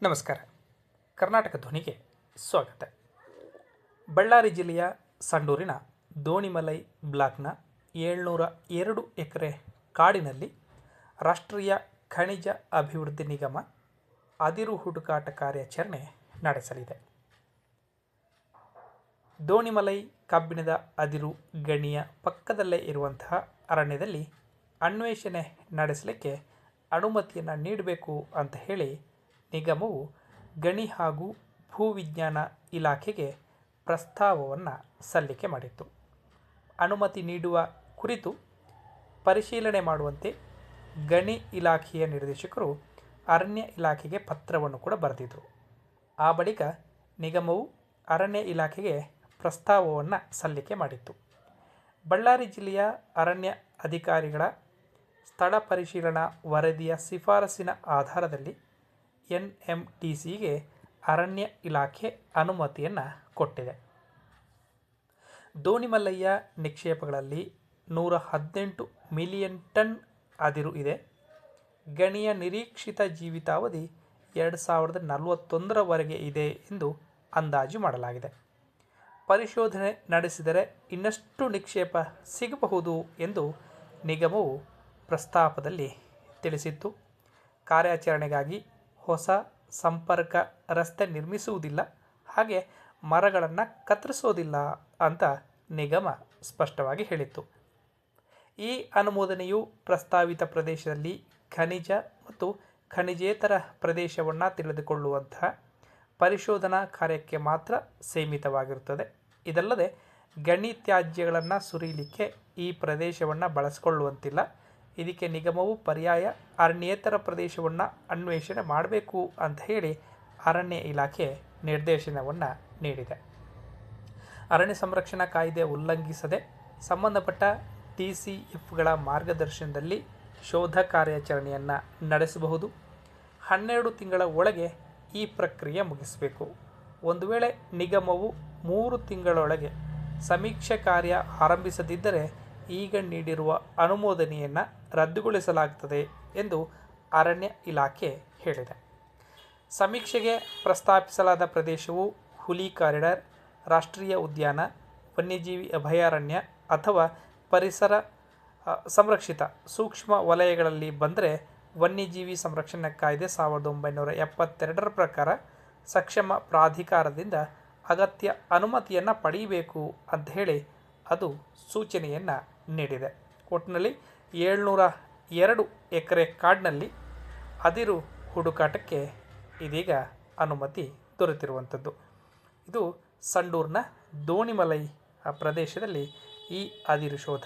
ನಮಸ್ಕಾರ. ಕರ್ನಾಟಕ ಧ್ವನಿಗೆ ಸ್ವಾಗತ. ಬಳ್ಳಾರಿ ಜಿಲ್ಲೆಯ ಸಂಡೂರಿನ ದೋಣಿಮಲೈ ಬ್ಲಾಕ್ನ 702 ಎಕರೆ ಕಾಡಿನಲ್ಲಿ ರಾಷ್ಟ್ರೀಯ ಖನಿಜ ಅಭಿವೃದ್ಧಿ ನಿಗಮ ಅದಿರು ಹುಡುಕಾಟ ಕಾರ್ಯಾಚರಣೆ ನಡೆಸಲಿದೆ. ದೋಣಿಮಲೈ ಕಬ್ಬಿಣದ ಅದಿರು ಗಣಿಯ ಪಕ್ಕದಲ್ಲೇ ಇರುವಂತಹ ಅರಣ್ಯದಲ್ಲಿ ಅನ್ವೇಷಣೆ ನಡೆಸಲಿಕ್ಕೆ ಅನುಮತಿಯನ್ನು ನೀಡಬೇಕು ಅಂತ ಹೇಳಿ ನಿಗಮವು ಗಣಿ ಹಾಗೂ ಭೂವಿಜ್ಞಾನ ಇಲಾಖೆಗೆ ಪ್ರಸ್ತಾವವನ್ನು ಸಲ್ಲಿಕೆ ಮಾಡಿತ್ತು. ಅನುಮತಿ ನೀಡುವ ಕುರಿತು ಪರಿಶೀಲನೆ ಮಾಡುವಂತೆ ಗಣಿ ಇಲಾಖೆಯ ನಿರ್ದೇಶಕರು ಅರಣ್ಯ ಇಲಾಖೆಗೆ ಪತ್ರವನ್ನು ಕೂಡ ಬರೆದಿದ್ದರು. ಆ ಬಳಿಕ ನಿಗಮವು ಅರಣ್ಯ ಇಲಾಖೆಗೆ ಪ್ರಸ್ತಾವವನ್ನು ಸಲ್ಲಿಕೆ ಮಾಡಿತ್ತು. ಬಳ್ಳಾರಿ ಜಿಲ್ಲೆಯ ಅರಣ್ಯ ಅಧಿಕಾರಿಗಳ ಸ್ಥಳ ಪರಿಶೀಲನಾ ವರದಿಯ ಶಿಫಾರಸಿನ ಆಧಾರದಲ್ಲಿ NMDCಗೆ ಅರಣ್ಯ ಇಲಾಖೆ ಅನುಮತಿಯನ್ನು ಕೊಟ್ಟಿದೆ. ದೋಣಿಮಲೈಯ ನಿಕ್ಷೇಪಗಳಲ್ಲಿ 118 ಮಿಲಿಯನ್ ಟನ್ ಅದಿರು ಇದೆ. ಗಣಿಯ ನಿರೀಕ್ಷಿತ ಜೀವಿತಾವಧಿ 2041ರವರೆಗೆ ಇದೆ ಎಂದು ಅಂದಾಜು ಮಾಡಲಾಗಿದೆ. ಪರಿಶೋಧನೆ ನಡೆಸಿದರೆ ಇನ್ನಷ್ಟು ನಿಕ್ಷೇಪ ಸಿಗಬಹುದು ಎಂದು ನಿಗಮವು ಪ್ರಸ್ತಾಪದಲ್ಲಿ ತಿಳಿಸಿತ್ತು. ಕಾರ್ಯಾಚರಣೆಗಾಗಿ ಹೊಸ ಸಂಪರ್ಕ ರಸ್ತೆ ನಿರ್ಮಿಸುವುದಿಲ್ಲ, ಹಾಗೆ ಮರಗಳನ್ನು ಕತ್ತರಿಸೋದಿಲ್ಲ ಅಂತ ನಿಗಮ ಸ್ಪಷ್ಟವಾಗಿ ಹೇಳಿತ್ತು. ಈ ಅನುಮೋದನೆಯು ಪ್ರಸ್ತಾವಿತ ಪ್ರದೇಶದಲ್ಲಿ ಖನಿಜ ಮತ್ತು ಖನಿಜೇತರ ಪ್ರದೇಶವನ್ನು ತಿಳಿದುಕೊಳ್ಳುವಂತಹ ಪರಿಶೋಧನಾ ಕಾರ್ಯಕ್ಕೆ ಮಾತ್ರ ಸೀಮಿತವಾಗಿರುತ್ತದೆ. ಇದಲ್ಲದೆ ಗಣಿ ತ್ಯಾಜ್ಯಗಳನ್ನು ಸುರಿಯಲಿಕ್ಕೆ ಈ ಪ್ರದೇಶವನ್ನು ಬಳಸಿಕೊಳ್ಳುವಂತಿಲ್ಲ. ಇದಕ್ಕೆ ನಿಗಮವು ಪರ್ಯಾಯ ಅರಣ್ಯೇತರ ಪ್ರದೇಶವನ್ನು ಅನ್ವೇಷಣೆ ಮಾಡಬೇಕು ಅಂತ ಹೇಳಿ ಅರಣ್ಯ ಇಲಾಖೆ ನಿರ್ದೇಶನವನ್ನು ನೀಡಿದೆ. ಅರಣ್ಯ ಸಂರಕ್ಷಣಾ ಕಾಯ್ದೆ ಉಲ್ಲಂಘಿಸದೆ ಸಂಬಂಧಪಟ್ಟ TCFಗಳ ಮಾರ್ಗದರ್ಶನದಲ್ಲಿ ಶೋಧ ಕಾರ್ಯಾಚರಣೆಯನ್ನು ನಡೆಸಬಹುದು. 12 ತಿಂಗಳ ಒಳಗೆ ಈ ಪ್ರಕ್ರಿಯೆ ಮುಗಿಸಬೇಕು. ಒಂದು ವೇಳೆ ನಿಗಮವು 3 ತಿಂಗಳೊಳಗೆ ಸಮೀಕ್ಷೆ ಕಾರ್ಯ ಆರಂಭಿಸದಿದ್ದರೆ ಈಗ ನೀಡಿರುವ ಅನುಮೋದನೆಯನ್ನು ರದ್ದುಗೊಳಿಸಲಾಗುತ್ತದೆ ಎಂದು ಅರಣ್ಯ ಇಲಾಖೆ ಹೇಳಿದೆ. ಸಮೀಕ್ಷೆಗೆ ಪ್ರಸ್ತಾಪಿಸಲಾದ ಪ್ರದೇಶವು ಹುಲಿ ಕಾರಿಡಾರ್, ರಾಷ್ಟ್ರೀಯ ಉದ್ಯಾನ, ವನ್ಯಜೀವಿ ಅಭಯಾರಣ್ಯ ಅಥವಾ ಪರಿಸರ ಸಂರಕ್ಷಿತ ಸೂಕ್ಷ್ಮ ವಲಯಗಳಲ್ಲಿ ಬಂದರೆ ವನ್ಯಜೀವಿ ಸಂರಕ್ಷಣಾ ಕಾಯ್ದೆ 1972ರ ಪ್ರಕಾರ ಸಕ್ಷಮ ಪ್ರಾಧಿಕಾರದಿಂದ ಅಗತ್ಯ ಅನುಮತಿಯನ್ನು ಪಡೆಯಬೇಕು ಅಂತ ಹೇಳಿ ಅದು ಸೂಚನೆಯನ್ನು ನೀಡಿದೆ. ಒಟ್ಟಿನಲ್ಲಿ 702 ಎಕರೆ ಕಾಡಿನಲ್ಲಿ ಅದಿರು ಹುಡುಕಾಟಕ್ಕೆ ಇದೀಗ ಅನುಮತಿ ದೊರೆತಿರುವಂಥದ್ದು. ಇದು ಸಂಡೂರಿನ ದೋಣಿಮಲೈ ಪ್ರದೇಶದಲ್ಲಿ ಈ ಅದಿರು ಶೋಧ